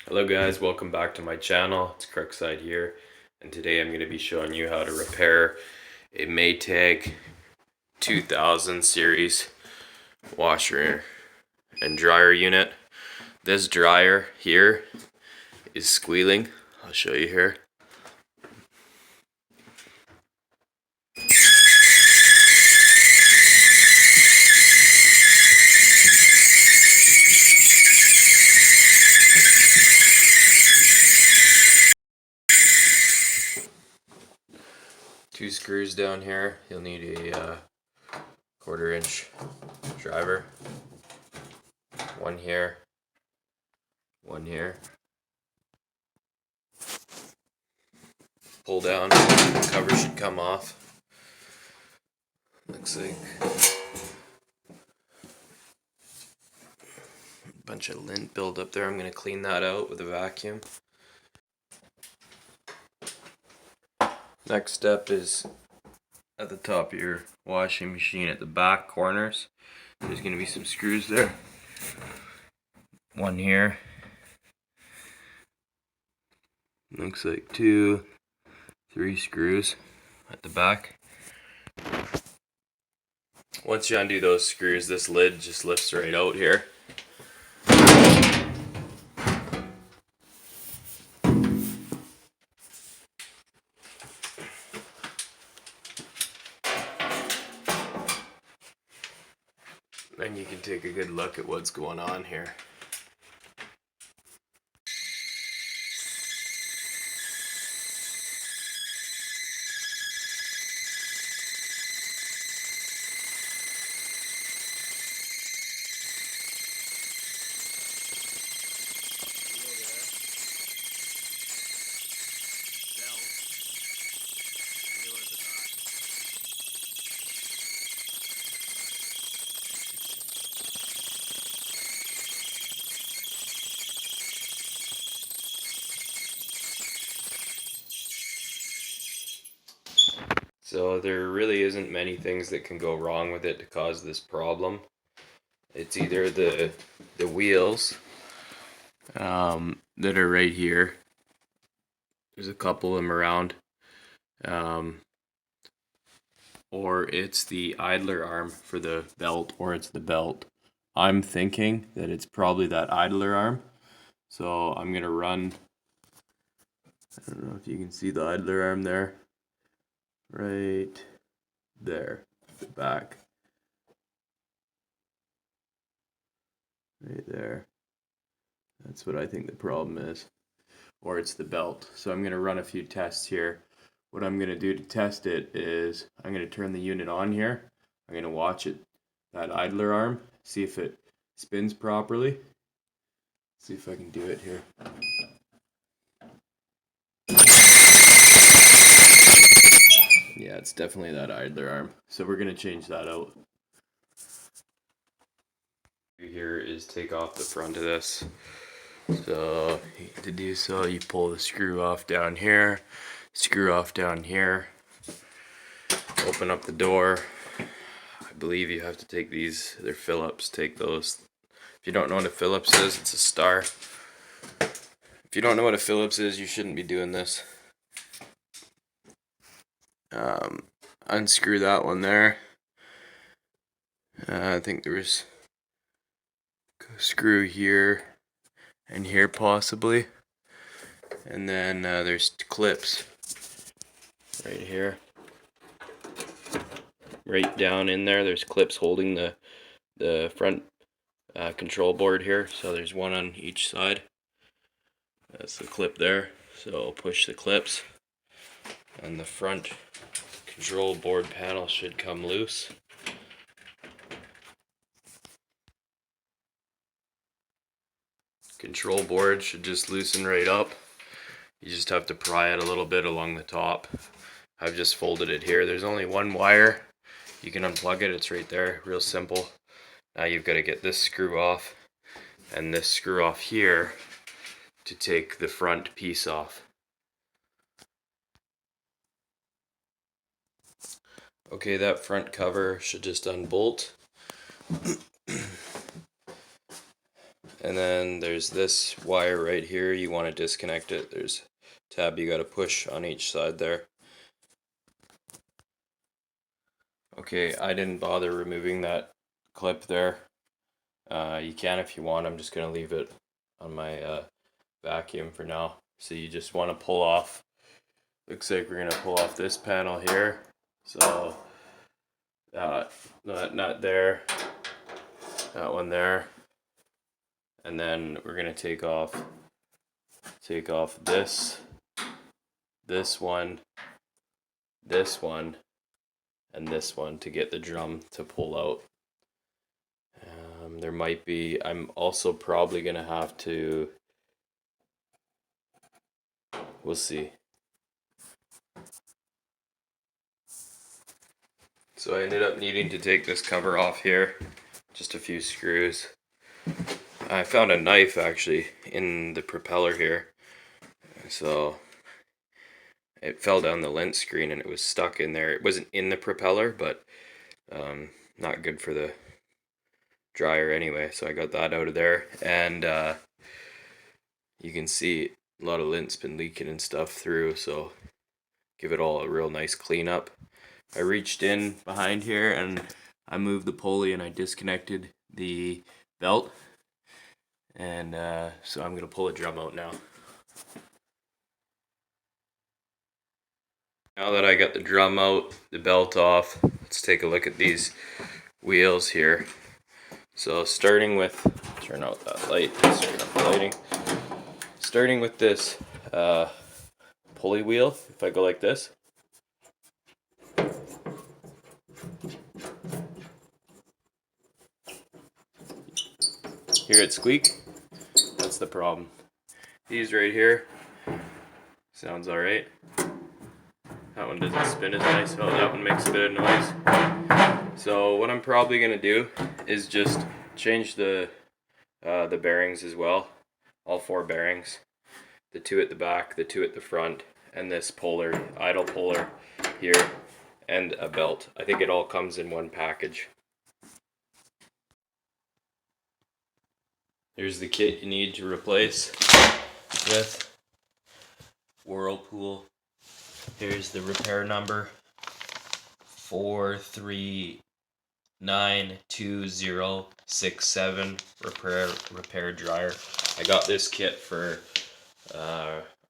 Hello guys, welcome back to my channel. It's Crookside here, and today I'm going to be showing you how to repair a Maytag 2000 series washer and dryer unit. This dryer here is squealing. I'll show you here. Two screws down here. You'll need a 1/4 inch driver. One here. One here. Pull down. The cover should come off. Looks like a bunch of lint build up there. I'm going to clean that out with a vacuum. Next step is at the top of your washing machine at the back corners. There's going to be some screws there. One here. Looks like 2, 3 screws at the back. Once you undo those screws, this lid just lifts right out here. Then you can take a good look at what's going on here. So there really isn't many things that can go wrong with it to cause this problem. It's either the wheels that are right here. There's a couple of them around. Or it's the idler arm for the belt, or it's the belt. I'm thinking that it's probably that idler arm. So I'm gonna run, I don't know if you can see the idler arm there. Right there, the back. Right there. That's what I think the problem is. Or it's the belt. So I'm going to run a few tests here. What I'm going to do to test it is I'm going to turn the unit on here. I'm going to watch it, that idler arm, see if it spins properly. See if I can do it here. Yeah, it's definitely that idler arm. So we're going to change that out. Here is take off the front of this. So to do so, you pull the screw off down here, screw off down here, open up the door. I believe you have to take these, they're Phillips, take those. If you don't know what a Phillips is, it's a star. If you don't know what a Phillips is, you shouldn't be doing this. Unscrew that one there. I think there was a screw here and here possibly. And then there's clips right here. Right down in there, there's clips holding the front control board here. So there's one on each side. That's the clip there. So I'll push the clips and the front control board panel should come loose. Control board should just loosen right up. You just have to pry it a little bit along the top. I've just folded it here. There's only one wire. You can unplug it, it's right there, real simple. Now you've got to get this screw off and this screw off here to take the front piece off. Okay, that front cover should just unbolt. And then there's this wire right here. You want to disconnect it. There's a tab you got to push on each side there. Okay, I didn't bother removing that clip there. You can if you want. I'm just going to leave it on my vacuum for now. So you just want to pull off. Looks like we're going to pull off this panel here. So that nut there, that one there, and then we're going to take off this one, and this one to get the drum to pull out. There might be, I'm also probably going to have to, we'll see. So I ended up needing to take this cover off here, just a few screws. I found a knife actually in the propeller here, so it fell down the lens screen and it was stuck in there. It wasn't in the propeller, but not good for the dryer anyway, so I got that out of there. And you can see a lot of lint's been leaking and stuff through, so give it all a real nice clean up. I reached in behind here and I moved the pulley and I disconnected the belt, and so I'm gonna pull the drum out now. Now that I got the drum out, the belt off, let's take a look at these wheels here. So starting with, turn out that light, turn up the lighting. Starting with this pulley wheel, if I go like this, hear it squeak? That's the problem. These right here, sounds alright. That one doesn't spin as nice. Oh, that one makes a bit of noise. So what I'm probably gonna do is just change the bearings as well. All 4 bearings. The 2 at the back, the 2 at the front, and this puller, idle puller here, and a belt. I think it all comes in one package. Here's the kit you need to replace with Whirlpool. Here's the repair number, 4392067 repair dryer. I got this kit for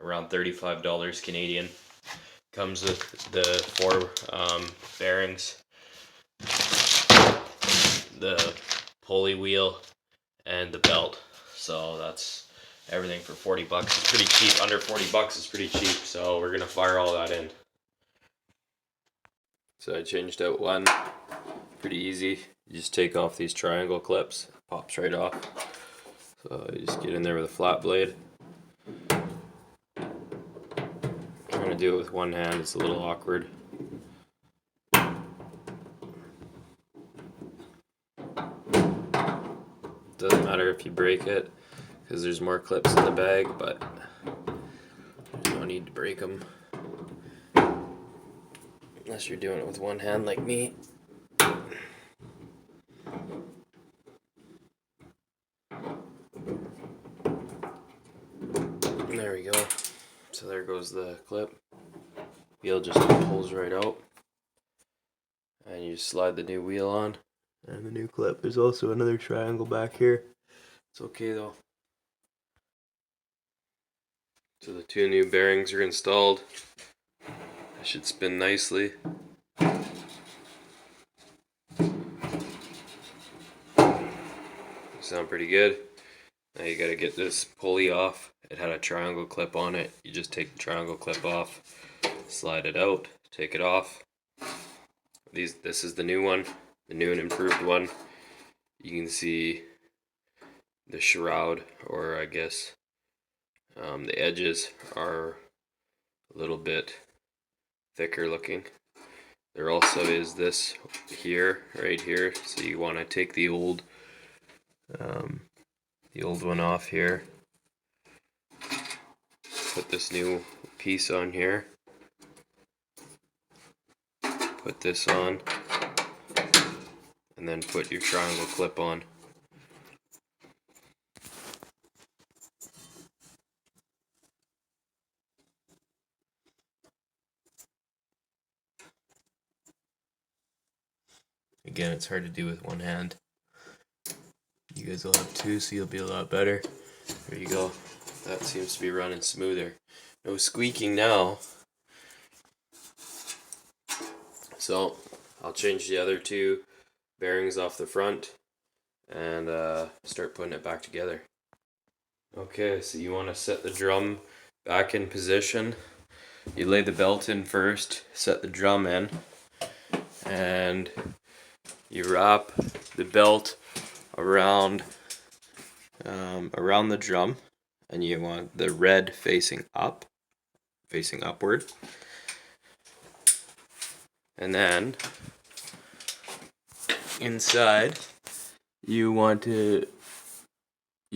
around $35 Canadian. Comes with the 4 bearings, the pulley wheel, and the belt. So that's everything for 40 bucks. It's pretty cheap. Under 40 bucks is pretty cheap. So we're gonna fire all that in. So I changed out one. Pretty easy. You just take off these triangle clips. Pops right off. So you just get in there with a flat blade. Trying to do it with one hand, it's a little awkward. Doesn't matter if you break it, because there's more clips in the bag, but there's no need to break them. Unless you're doing it with one hand like me. There we go. So there goes the clip. Wheel just pulls right out. And you slide the new wheel on. And the new clip. There's also another triangle back here. It's okay though. So the 2 new bearings are installed. They should spin nicely. Sound pretty good. Now you gotta get this pulley off. It had a triangle clip on it. You just take the triangle clip off, slide it out, take it off. This is the new one, the new and improved one. You can see the shroud, or I guess the edges are a little bit thicker looking. There also is this here, right here. So you want to take the old one off here. Put this new piece on here. Put this on, and then put your triangle clip on. Again, it's hard to do with one hand. You guys will have two, so you'll be a lot better. There you go. That seems to be running smoother. No squeaking now. So I'll change the other two bearings off the front and start putting it back together. Okay, so you want to set the drum back in position. You lay the belt in first, set the drum in, and you wrap the belt around the drum, and you want the red facing upward. And then inside you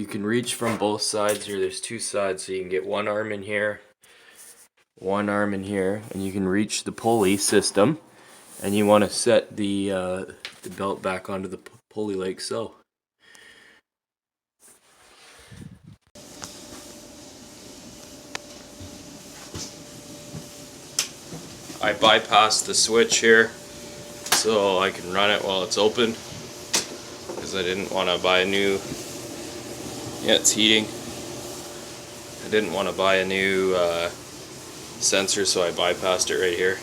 can reach from both sides here. There's two sides, so you can get one arm in here, and you can reach the pulley system, and you want to set the belt back onto the pulley like so. I bypassed the switch here so I can run it while it's open, because I didn't want to buy a new, yeah, it's heating. I didn't want to buy a new sensor, so I bypassed it right here.